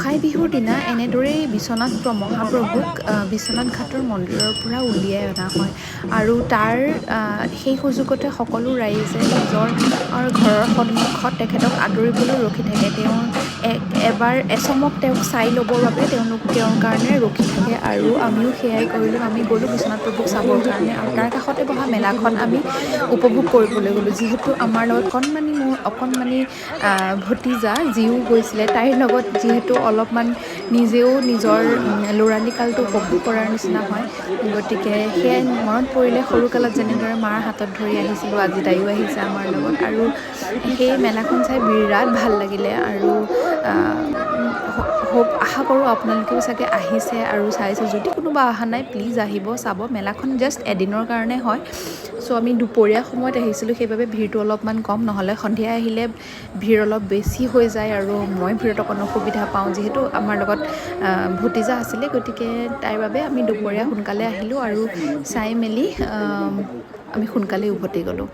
গোঁসাই বিহুৰ দিনা এনেদৰেই বিশ্বনাথ মহাপ্ৰভুক বিশ্বনাথ ঘাটৰ মন্দিৰৰ পৰা উলিয়াই অনা হয় আৰু তাৰ সেই সুযোগতে সকলো ৰাইজে নিজৰ ঘৰৰ সন্মুখত তেখেতক আদৰিবলৈ ৰখি থাকে। তেওঁ এবাৰ এচমক তেওঁক চাই ল'বৰ বাবে তেওঁৰ কাৰণে ৰখি থাকে আৰু আমিও সেয়াই কৰিলোঁ। আমি গ'লোঁ বিশ্বনাথ প্ৰভুক চাবৰ কাৰণে আৰু তাৰ কাষতে বহা মেলাখন আমি উপভোগ কৰিবলৈ গ'লোঁ। যিহেতু আমাৰ লগত মোৰ অকণমানি ভতিজা যিও গৈছিলে, তাইৰ লগত যিহেতু অলপমান নিজেও নিজৰ ল'ৰালি কালটো উপভোগ কৰাৰ নিচিনা হয়, গতিকে সেয়াই মনত পৰিলে সৰুকালত যেনেদৰে মাৰ হাতত ধৰি আহিছিলোঁ, আজি তাইও আহিছে আমাৰ লগত আৰু সেই মেলাখন চাই বিৰাট ভাল লাগিলে আৰু আশা কৰোঁ আপোনালোকেও চাগে আহিছে আৰু চাইছে। যদি কোনোবা অহা নাই প্লিজ আহিব, চাব। মেলাখন জাষ্ট এদিনৰ কাৰণে হয়, চ' আমি দুপৰীয়া সময়ত আহিছিলোঁ, সেইবাবে ভিৰটো অলপমান কম, নহ'লে সন্ধিয়া আহিলে ভিৰ অলপ বেছি হৈ যায় আৰু মই ভিৰত অকণ অসুবিধা পাওঁ। যিহেতু আমাৰ লগত ভতিজা আছিলে, গতিকে তাইৰ বাবে আমি দুপৰীয়া সোনকালে আহিলোঁ আৰু চাই মেলি আমি সোনকালে উভতি গ'লোঁ।